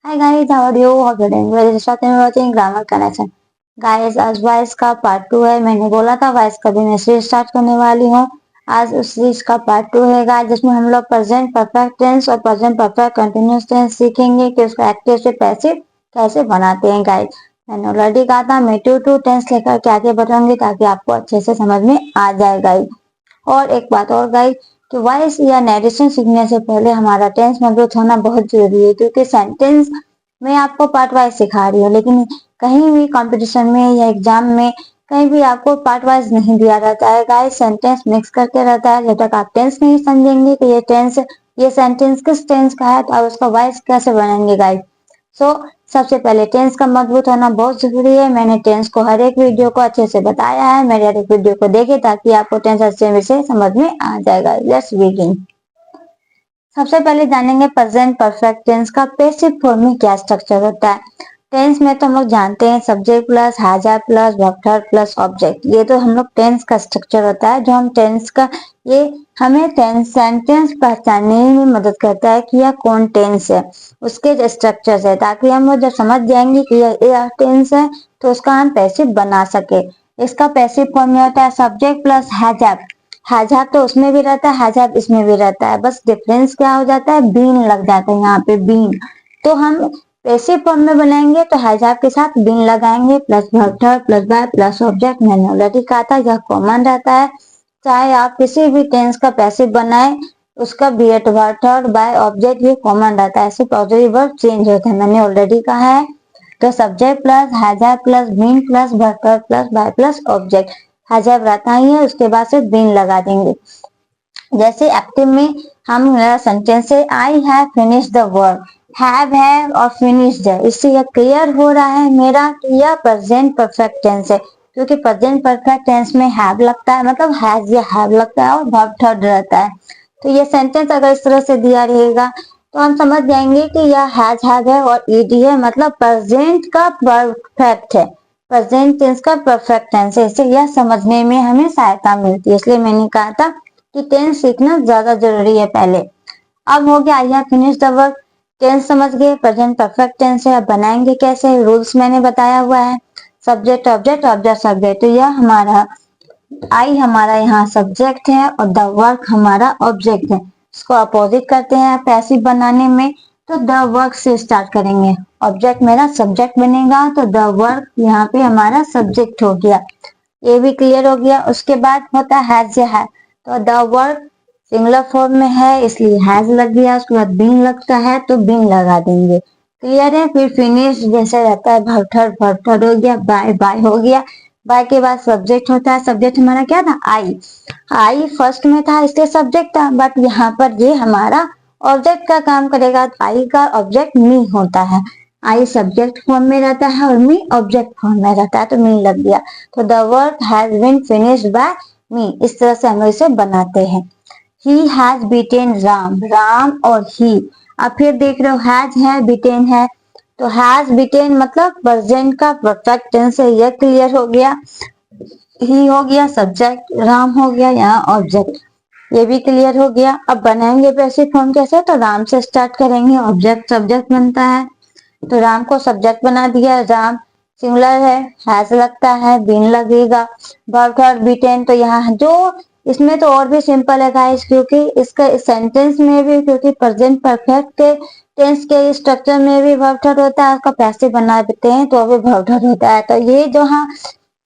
Hi guys, how are you? Hope you're doing well. Start में watching grammar connection. Guys आज voice का part 2 है। मैंने बोला था वॉइस का भी मैं सीरीज स्टार्ट करने वाली हूँ। आज उस सीरीज का पार्ट 2 है गाइस, जिसमें हम लोग प्रेजेंट परफेक्ट टेंस और प्रेजेंट परफेक्ट कंटिन्यूअस टेंस सीखेंगे कि उसको एक्टिव से पैसिव कैसे बनाते हैं गाइस। मैंने ऑलरेडी कहा था मैं 2 टेंस लेकर के आगे बढ़ूंगी ताकि आपको अच्छे से समझ में आ जाए गाइस। और एक बात और गाइस कि वॉइस या नरेशन सीखने से पहले हमारा टेंस मजबूत होना बहुत जरूरी है, क्योंकि सेंटेंस मैं आपको पार्ट वाइज सिखा रही हूँ, लेकिन कहीं भी कंपटीशन में या एग्जाम में कहीं भी आपको पार्ट वाइज नहीं दिया रहता है गाइस। सेंटेंस मिक्स करके रहता है। जब तक आप टेंस नहीं समझेंगे कि ये सेंटेंस किस टेंस का है, तो आप उसका वॉइस कैसे बनाएंगे गाइस। सो सबसे पहले टेंस का मजबूत होना बहुत जरूरी है। मैंने टेंस को हर एक वीडियो को अच्छे से बताया है। मेरे हर एक वीडियो को देखे ताकि आपको टेंस अच्छे से समझ में आ जाएगा। Let's begin. सबसे पहले जानेंगे प्रेजेंट परफेक्ट टेंस का पैसिव फॉर्म में क्या स्ट्रक्चर होता है। टेंस में तो हम लोग जानते हैं सब्जेक्ट प्लस हैजर प्लस वर्ब प्लस ऑब्जेक्ट। ये तो हम लोग टेंस का स्ट्रक्चर होता है, जो हम टेंस का ये हमें टेंस सेंटेंस पहचानने में मदद करता है कि यह कौन टेंस है, उसके स्ट्रक्चर है, ताकि हम लोग जब समझ जाएंगे कि यह टेंस है तो उसका हम पैसिव बना सके। इसका पैसिव फॉर्म में होता है सब्जेक्ट प्लस हैजर। हैजर तो उसमें भी रहता है, हैजर इसमें भी रहता है, बस डिफरेंस क्या हो जाता है, बीन लग जाता है यहाँ पे, बीन। तो हम पैसिव फॉर्म में बनाएंगे तो हैजर के साथ बीन लगाएंगे plus verb plus by plus object. मैंने ऑलरेडी कहा था यह कॉमन रहता है, चाहे आप किसी भी टेंस का पैसिव बनाए उसका be ate verb by object ये कॉमन रहता है, सिर्फ ऑक्सिलरी वर्ब चेंज होता है। मैंने ऑलरेडी कहा है। तो सब्जेक्ट प्लस हैजर plus been plus verb plus by plus object. हैजर रहता ही है, उसके बाद से बीन लगा देंगे। जैसे एक्टिव में हम सेंटेंस है आई have finish the work. Have है और फिनिश्ड है, इससे यह क्लियर हो रहा है मेरा कि यह प्रेजेंट परफेक्ट टेंस है, क्योंकि प्रेजेंट परफेक्ट टेंस में हैव लगता है, मतलब हैज या हैव लगता है और वर्ब थर्ड रहता है। तो ये सेंटेंस अगर इस तरह से दिया रहेगा तो हम समझ जाएंगे कि यह हैज है और ईडी है, मतलब प्रेजेंट का परफेक्ट है, प्रेजेंट टेंस का परफेक्ट टेंस है। इससे यह समझने में हमें सहायता मिलती है, इसलिए मैंने कहा था कि टेंस सीखना ज्यादा जरूरी है पहले। अब हो गया I have finish the work. Tense समझ गए, प्रेजेंट परफेक्ट टेंस है। अब बनाएंगे कैसे, रूल्स मैंने बताया हुआ है। सब्जेक्ट ऑब्जेक्ट ऑब्जेक्ट सब्जेक्ट, तो यह हमारा आई हमारा यहाँ सब्जेक्ट है और द वर्क हमारा ऑब्जेक्ट है। इसको अपोजिट करते हैं पैसिव बनाने में, तो द वर्क से स्टार्ट करेंगे। ऑब्जेक्ट मेरा सब्जेक्ट बनेगा तो द वर्क यहाँ पे हमारा सब्जेक्ट हो गया, ये भी क्लियर हो गया। उसके बाद होता हैज या है, तो द वर्क सिंगुलर फॉर्म में है इसलिए हैज लग गया। उसके बाद बीन लगता है तो बीन लगा देंगे, क्लियर है। फिर फिनिश जैसे रहता है भर्थर हो गया, बाय बाय हो गया। बाय के बाद सब्जेक्ट होता है, सब्जेक्ट हमारा क्या था, आई। आई फर्स्ट में था इसलिए सब्जेक्ट था, बट यहाँ पर ये हमारा ऑब्जेक्ट का काम करेगा। आई का ऑब्जेक्ट मी होता है, आई सब्जेक्ट फॉर्म में रहता है और मी ऑब्जेक्ट फॉर्म में रहता है, तो मी लग गया। तो the work has been finished by me, इस तरह से हम इसे बनाते हैं। He has beaten Ram, Ram और ही। अब फिर देख रहे हो हैज है बीटेन है, तो हैज बीटेन मतलब प्रेजेंट का परफेक्ट टेंस है, यह क्लियर हो गया। ही हो गया सब्जेक्ट, राम हो गया यहाँ ऑब्जेक्ट, ये भी क्लियर हो गया। अब बनाएंगे पैसिव फॉर्म कैसे, तो राम से स्टार्ट करेंगे, ऑब्जेक्ट सब्जेक्ट बनता है, तो राम को सब्जेक्ट बना दिया। राम सिंगुलर है, हैज लगता है, बीन लगेगा। वर्ब बीटेन, तो यहाँ जो इसमें तो और भी सिंपल है गाइस, क्योंकि इसका सेंटेंस में भी, क्योंकि प्रेजेंट परफेक्ट टेंस के स्ट्रक्चर में भी वर्ब थर्ड होता है, उसका पैसिव बना देते हैं तो भी वर्ब थर्ड होता है। तो ये जो हाँ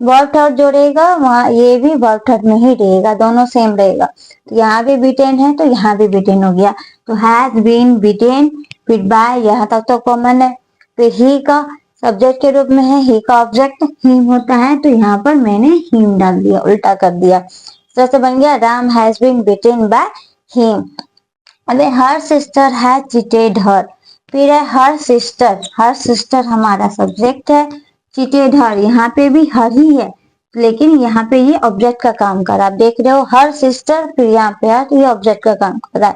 वर्ब थर्ड जोड़ेगा वहां ये भी वर्ब थर्ड में ही रहेगा, दोनों सेम रहेगा। तो यहाँ भी बीटेन है तो यहाँ भी बीटेन हो गया। तो हैज बीन बीटेन, फिर बाय यहाँ तक तो कॉमन है। फिर ही का सब्जेक्ट के रूप में है, ही का ऑब्जेक्ट हिम होता है, तो यहाँ पर मैंने हिम डाल दिया, उल्टा कर दिया। जैसे बन गया Ram has been beaten by him. अबे her sister has cheated her, फिर है हर सिस्टर हमारा सब्जेक्ट है, चीटेड हर यहाँ पे भी हर ही है, लेकिन यहाँ पे ये ऑब्जेक्ट का काम कर रहा है। आप देख रहे हो हर सिस्टर, फिर यहाँ पे है तो ये ऑब्जेक्ट का काम कर रहा है।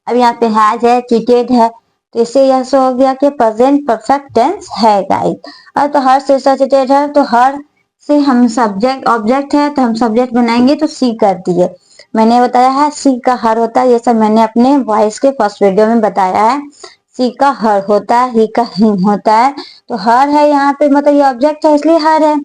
अब यहाँ पे हैज है चीटेड है, तो इससे यह हो गया कि प्रेजेंट परफेक्ट टेंस है गाइस। अब तो हर सिस्टर चीटेड है, तो हर से हम सब्जेक्ट ऑब्जेक्ट है तो हम सब्जेक्ट बनाएंगे तो सी कर दिए। मैंने बताया है सी का हर होता है, ये सब मैंने अपने वॉइस के फर्स्ट वीडियो में बताया है। सी का हर होता है, ही का हिम होता है। तो हर है यहाँ पे, मतलब ये ऑब्जेक्ट है इसलिए हर है।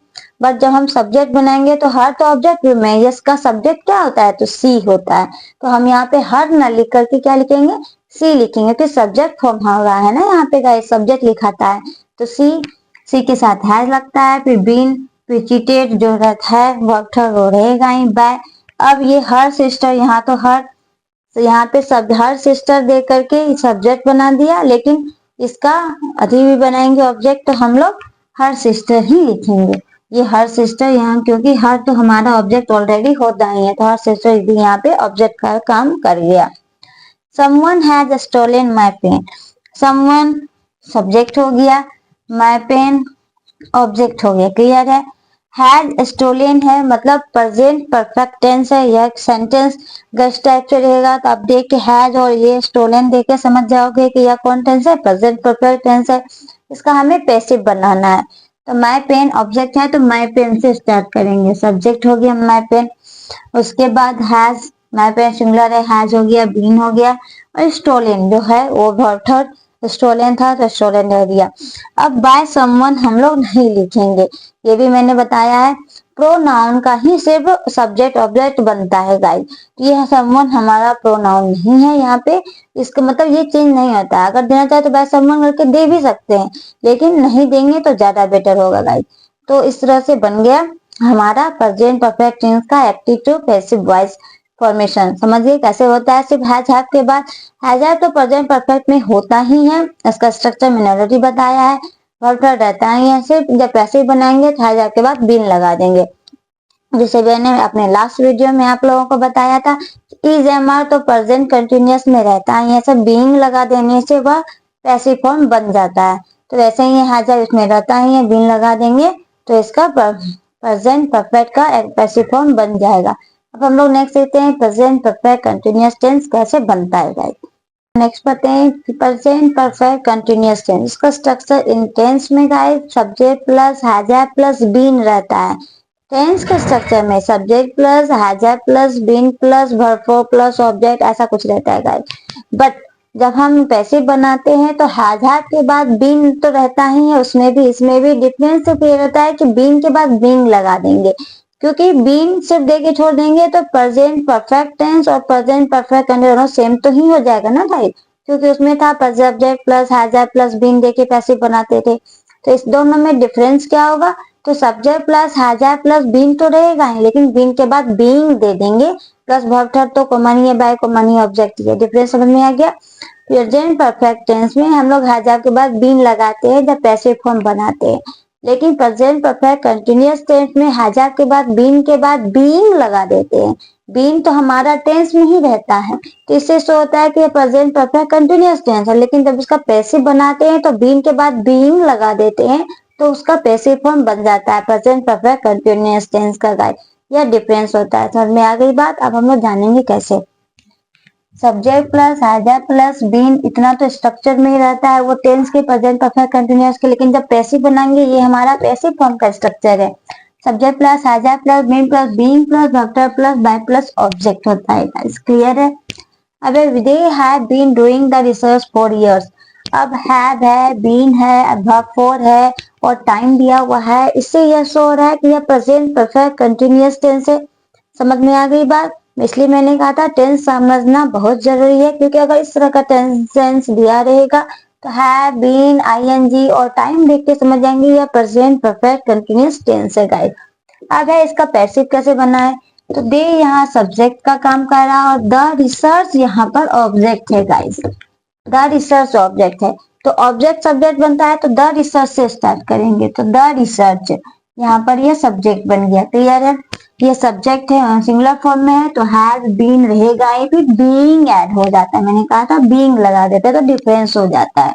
बट जब हम सब्जेक्ट बनाएंगे तो हर तो ऑब्जेक्ट में, इसका सब्जेक्ट क्या होता है, तो सी होता है। तो हम यहाँ पे हर न लिख करके क्या लिखेंगे, सी लिखेंगे। फिर सब्जेक्ट फॉर्म हो रहा है ना यहाँ पे गाइस, सब्जेक्ट लिखाता है तो सी के साथ हैज लगता है। फिर बीन, फिर चीटेड जो रहता है वर्टर वो रहेगा ही बाय। अब ये हर सिस्टर, यहाँ तो हर, तो यहाँ पे सब हर सिस्टर दे करके सब्जेक्ट बना दिया, लेकिन इसका अभी भी बनाएंगे ऑब्जेक्ट तो हम लोग हर सिस्टर ही लिखेंगे। ये हर सिस्टर यहाँ, क्योंकि हर तो हमारा ऑब्जेक्ट ऑलरेडी होता ही है, तो हर सिस्टर भी यहाँ पे ऑब्जेक्ट का काम कर गया। Someone has stolen my pen, someone subject हो गया, माई पेन ऑब्जेक्ट हो गया, क्लियर है। हैज स्टोलन है मतलब प्रेजेंट परफेक्ट टेंस है, यह सेंटेंस गेस्ट टाइप से रहेगा। तो आप देख के हैज और ये स्टोलन देख के समझ जाओगे कि यह कौन टेंस है, प्रेजेंट परफेक्ट टेंस है। इसका हमें पैसिव बनाना है। तो माई पेन ऑब्जेक्ट है तो माई पेन से स्टार्ट करेंगे, सब्जेक्ट हो गया माई पेन। उसके बाद हैज, माई पेन सिंगुलर है, हैज हो गया, बीन हो गया, और स्टोलन जो है वो वर्टर स्टोलन था तो स्टोलन रह दिया। अब बाय समवन हम लोग नहीं लिखेंगे, ये भी मैंने बताया है। प्रोनाउन का ही सिर्फ सब्जेक्ट ऑब्जेक्ट बनता है गाइस। ये समवन हमारा प्रोनाउन नहीं है यहाँ पे, इसका मतलब ये चेंज नहीं होता है। अगर देना चाहे तो बाय समवन करके दे भी सकते हैं, लेकिन नहीं देंगे तो ज्यादा बेटर होगा गाइस। तो इस तरह से बन गया हमारा प्रेजेंट परफेक्ट टेंस का active to passive voice formation. समझिए कैसे होता है। सिर्फ हैज हैव के बाद, हैज हैव तो प्रेजेंट परफेक्ट में होता ही है, इसका स्ट्रक्चर मैंने ऑलरेडी बताया है। वर्ब रहता है यहाँ, सिर्फ जब पैसिव बनाएंगे तो हैज हैव के बाद बीन लगा देंगे। जैसे मैंने अपने लास्ट वीडियो में आप लोगों को बताया था, इज एम आर तो प्रेजेंट कंटिन्यूअस में रहता है, यहाँ सब बीइंग लगा देने से वह पैसिव फॉर्म बन जाता है। तो वैसे ही हैज हैव इसमें रहता ही है, बीन लगा देंगे तो इसका प्रेजेंट परफेक्ट का पैसिव फॉर्म बन जाएगा। अब हम लोग नेक्स्ट देखते हैं प्रेजेंट परफेक्ट कंटिन्यूअस टेंस कैसे बनता है गाइस। नेक्स्ट पढ़ते हैं प्रेजेंट परफेक्ट कंटिन्यूअस टेंस। इसका स्ट्रक्चर इन टेंस में guys subject plus has have plus been रहता है। टेंस के स्ट्रक्चर में subject plus has have plus been plus verb four plus object ऐसा कुछ रहता है गाइस। बट जब हम पैसिव बनाते हैं तो हैज हैव के बाद बीन तो रहता ही है, उसमें भी इसमें भी डिफरेंस तो ये रहता है कि बीन के बाद बीइंग लगा देंगे, क्योंकि बीन सिर्फ दे के छोड़ देंगे तो प्रेजेंट परफेक्ट टेंस और प्रेजेंट परफेक्ट कंटिन्यूअस सेम तो ही हो जाएगा ना भाई, क्योंकि उसमें था subject plus has have plus been दे के पैसिव बनाते थे। तो इस दोनों में डिफरेंस क्या होगा, तो subject plus has have plus been तो रहेगा ही, लेकिन बीन के बाद बीइंग दे देंगे प्लस वर्ब थर्ड तो कॉमन है, बाय कॉमन ही ऑब्जेक्ट है। डिफरेंस समझ में आ गया। प्रेजेंट परफेक्ट टेंस में हम लोग हैज हैव के बाद बीन लगाते हैं जब पैसिव फॉर्म बनाते हैं, लेकिन प्रेजेंट परफेक्ट कंटिन्यूअस टेंस में हैज हैव के बाद बीन के बाद बीइंग लगा देते हैं। बीन तो हमारा टेंस में ही रहता है, तो इससे शो होता है कि प्रेजेंट परफेक्ट कंटिन्यूअस टेंस है, लेकिन जब उसका पैसिव बनाते हैं तो बीन के बाद बीइंग लगा देते हैं तो उसका पैसिव फॉर्म बन जाता है प्रेजेंट परफेक्ट कंटिन्यूअस टेंस का गाइस। यह डिफरेंस होता है। समझ में आ गई बात। अब हम लोग जानेंगे कैसे। Subject plus has have plus been इतना तो स्ट्रक्चर में ही रहता है, वो टेंस के प्रेजेंट परफेक्ट कंटिन्यूअस के, लेकिन जब पैसिव बनाएंगे ये हमारा पैसिव फॉर्म का स्ट्रक्चर है। Subject plus has have plus been plus being plus verb plus by plus object होता है। गाइस क्लियर है। अब they have been doing the research for years. अब हैव है, बीन है, अब वर्ब फोर है और टाइम दिया हुआ है, इससे यह शो हो रहा है कि यह प्रेजेंट परफेक्ट कंटिन्यूअस टेंस है। समझ में आ गई बात। इसलिए मैंने कहा था टेंस समझना बहुत जरूरी है, क्योंकि अगर इस तरह का टेंस दिया रहेगा तो हैव बीन आईएनजी और टाइम देख के समझ जाएंगे यह प्रेजेंट परफेक्ट कंटिन्यूअस टेंस है गाइस। अब है इसका पैसिव कैसे बना है, तो दे यहाँ सब्जेक्ट का काम कर रहा है और द रिसर्च यहाँ पर ऑब्जेक्ट है गाइस। द रिसर्च ऑब्जेक्ट है, तो ऑब्जेक्ट सब्जेक्ट बनता है तो द रिसर्च से स्टार्ट करेंगे, तो द रिसर्च यहाँ पर ये सब्जेक्ट बन गया। क्लियर है। ये सब्जेक्ट है सिंगुलर फॉर्म में है तो हैज बीन रहेगा, ये फिर बीइंग ऐड हो जाता है, मैंने कहा था बीइंग लगा देते हैं तो डिफरेंस हो जाता है।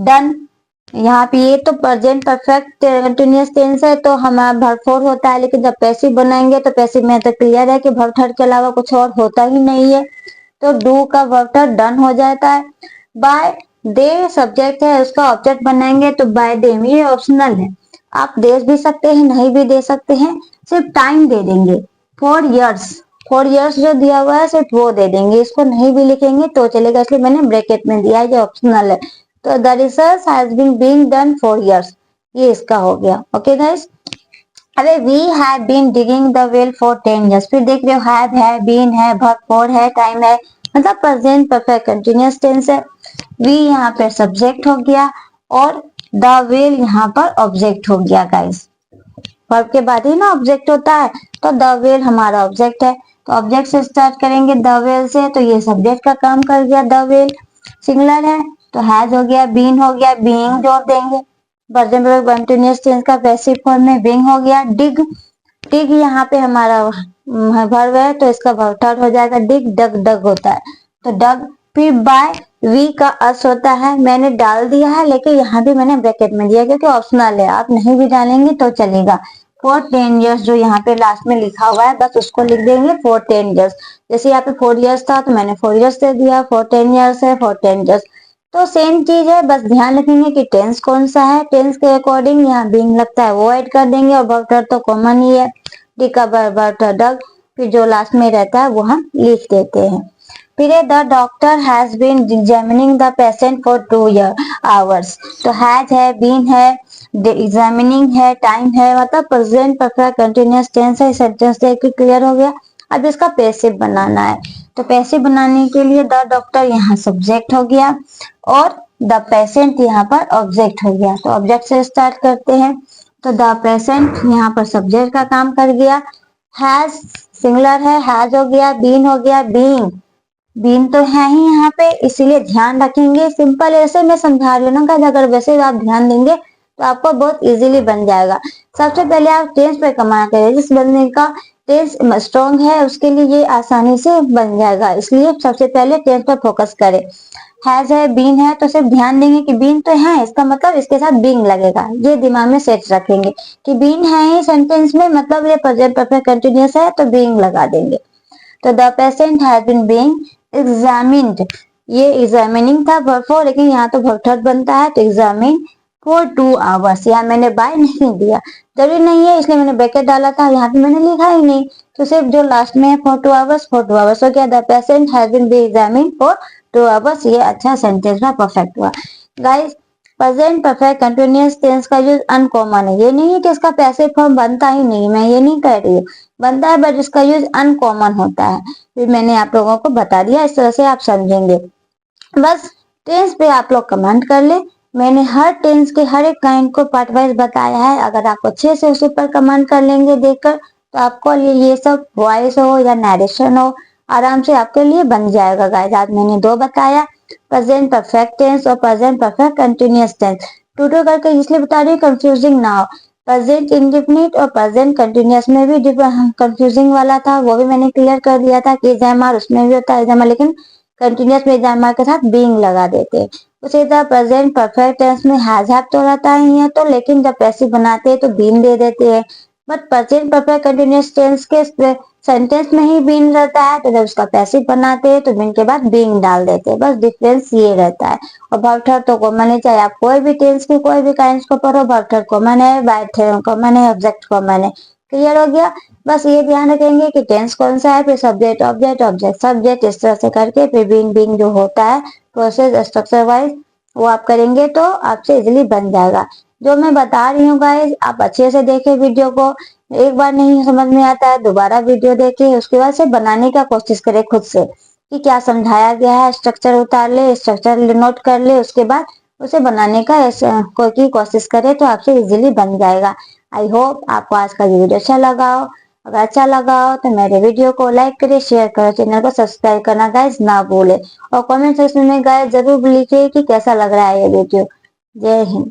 डन। यहाँ पे ये तो प्रेजेंट परफेक्ट कंटिन्यूअस टेंस है तो हमारा वर्ब फोर होता है, लेकिन जब पैसिव बनाएंगे तो पैसिव में तो क्लियर है कि वर्ब थर्ड के अलावा कुछ और होता ही नहीं है, तो डू का वर्ब थर्ड डन हो जाता है। बाय दे सब्जेक्ट है, उसका ऑब्जेक्ट बनाएंगे तो बाय देम, ये ऑप्शनल है, आप दे भी सकते हैं नहीं भी दे सकते हैं, सिर्फ टाइम दे देंगे। 4 years 4 years जो दिया हुआ है सिर्फ वो दे देंगे, इसको नहीं भी लिखेंगे तो चलेगा, इसलिए मैंने ब्रैकेट में दिया है, जो ऑप्शनल है। तो the research has been being done 4 years, ये इसका हो गया। ओके गाइस, अबे we have been digging the well for 10 years, फिर देख रहे हो हैव है, बीन है, वर्ब फॉर है, टाइम है, मतलब प्रेजेंट परफेक्ट कंटिन्यूअस टेंस है। वी यहाँ पे सब्जेक्ट हो गया और द वेल यहाँ पर ऑब्जेक्ट हो गया गाइस। वर्ब के बाद ही ना ऑब्जेक्ट होता है, तो द वेल हमारा ऑब्जेक्ट है। तो ऑब्जेक्ट से स्टार्ट करेंगे द वेल से, तो ये सब्जेक्ट का काम कर गया। द वेल सिंगुलर है तो हैज हो गया, बीन हो गया, बीइंग जोड़ देंगे। प्रेजेंट परफेक्ट कंटीन्यूअस टेंस का पैसिव फॉर्म में बीइंग हो गया। डिग, डिग यहाँ पे हमारा वर्ब है तो इसका वर्ब थर्ड हो जाएगा। डिग, डग, डग होता है तो डग। फिर बाय, वी का अस होता है, मैंने डाल दिया है लेकिन यहाँ भी मैंने ब्रैकेट में दिया क्योंकि ऑप्शनल है, आप नहीं भी डालेंगे तो चलेगा। फॉर 10 years जो यहाँ पे लास्ट में लिखा हुआ है बस उसको लिख देंगे फॉर 10 years। जैसे यहाँ पे 4 years था तो मैंने 4 years दे दिया, फॉर 10 years है फॉर 10 years। तो सेम चीज है, बस ध्यान रखेंगे कि टेंस कौन सा है, टेंस के अकॉर्डिंग यहाँ बीइंग लगता है वो ऐड कर देंगे और वर्ब तो कॉमन ही है, डी का वर्ब डग, फिर जो लास्ट में रहता है वो हम लिख देते हैं। फिर the doctor has been examining the patient for 2 hours, तो हैज है, बीन है, एग्जामिनिंग है, टाइम है, मतलब प्रेजेंट परफेक्ट कंटिन्यूअस टेंस है। सेंटेंस देख के क्लियर हो गया। अब इसका पैसिव बनाना है, तो पैसिव बनाने के लिए द डॉक्टर यहाँ सब्जेक्ट हो गया और द पेशेंट यहाँ पर ऑब्जेक्ट हो गया। तो ऑब्जेक्ट से स्टार्ट करते हैं, तो द पेशेंट यहाँ पर सब्जेक्ट का काम कर गया। हैज सिंगुलर है, हैज हो गया, बीन हो गया, बीइंग, बीन तो है ही यहाँ पे इसीलिए ध्यान रखेंगे। सिंपल ऐसे मैं समझा रही हूँ ना गाइस, अगर वैसे आप ध्यान देंगे तो आपको बहुत इजीली बन जाएगा। सबसे पहले आप टेंस पे कमाना करें, जिस बंदे का टेंस स्ट्रॉन्ग है उसके लिए ये आसानी से बन जाएगा, इसलिए सबसे पहले टेंस पर फोकस करें। हैज है, बीन है, तो सिर्फ ध्यान देंगे कि बीन तो है, इसका मतलब इसके साथ बीइंग लगेगा, ये दिमाग में सेट रखेंगे कि बीन है ही सेंटेंस में, मतलब ये प्रेजेंट परफेक्ट कंटिन्यूअस है तो बीइंग लगा देंगे। तो the patient has been being examined, ये एग्जामिनिंग था वर्ब फॉर, लेकिन यहाँ तो वर्ब थर्ड बनता है तो एग्जामिन फॉर 2 hours, यहाँ मैंने बाय नहीं दिया, जरूरी नहीं है इसलिए मैंने ब्रैकेट डाला था, यहाँ पे मैंने लिखा ही नहीं, तो सिर्फ जो लास्ट में है फॉर 2 hours, फॉर 2 hours हो गया। The patient has been be examine for 2 hours, ये अच्छा सेंटेंस में परफेक्ट हुआ। Guys, present perfect continuous tense का यूज अनकॉमन है, ये नहीं है कि इसका पैसिव फॉर्म बनता ही नहीं, मैं ये नहीं कह रही हूँ, बनता है बट इसका यूज अनकॉमन होता है। फिर मैंने आप लोगों को बता दिया, इस तरह से आप समझेंगे। बस टेंस पे आप लोग कमेंट कर ले, मैंने हर टेंस के हर एक काइंड को पार्ट वाइज बताया है, अगर आप अच्छे से उस पर कमेंट कर लेंगे देखकर तो आपको ये सब वॉइस हो या नरेशन हो आराम से आपके लिए बन जाएगा। गाइस, आज मैंने 2 बताया, प्रेजेंट परफेक्ट टेंस और present perfect continuous tense. Two करके इसलिए बता रही हूँ कंफ्यूजिंग ना हो, प्रेजेंट इंडेफिनिट और प्रेजेंट कंटिन्यूअस में भी कंफ्यूजिंग वाला था, वो भी मैंने क्लियर कर दिया था कि एग्जामर उसमें भी होता है एग्जामर, लेकिन कंटिन्यूअस में एग्जामर के साथ बीइंग लगा देते हैं। उसी तरह प्रेजेंट परफेक्ट टेंस में हैज हैव तो रहता ही है, तो लेकिन जब पैसिव बनाते हैं तो बीन दे देते हैं, but present perfect continuous tense के सेंटेंस में ही बीन रहता है, तो जब उसका पैसिव बनाते हैं तो बीन के बाद बीइंग डाल देते हैं, बस डिफरेंस ये रहता है। और वर्ब थर्ड तो कॉमन है, चाहे आप कोई भी टेंस की कोई भी काइंड को पढ़ो, वर्ब थर्ड कॉमन है, बाय कॉमन है, ऑब्जेक्ट कॉमन है। क्लियर हो गया। बस ये ध्यान रखेंगे कि टेंस कौन सा है, फिर सब्जेक्ट ऑब्जेक्ट ऑब्जेक्ट सब्जेक्ट, इस तरह से करके फिर बीइंग बीइंग जो होता है प्रोसेस स्ट्रक्चर वाइज वो आप करेंगे तो आपसे इजीली बन जाएगा। जो मैं बता रही हूँ गाइस, आप अच्छे से देखें वीडियो को, एक बार नहीं समझ में आता है दोबारा वीडियो देखें, उसके बाद से बनाने का कोशिश करें खुद से कि क्या समझाया गया है, स्ट्रक्चर उतार ले, स्ट्रक्चर नोट कर ले, उसके बाद उसे बनाने का की कोशिश करें तो आपसे इजीली बन जाएगा। आई होप आपको आज का ये वीडियो अच्छा लगा हो, अगर अच्छा लगा हो तो मेरे वीडियो को लाइक करें, शेयर करें, चैनल को सब्सक्राइब करना गाइस ना भूले, और कमेंट सेक्शन में गाइस जरूर लिखिए कि कैसा लग रहा है ये वीडियो। जय हिंद।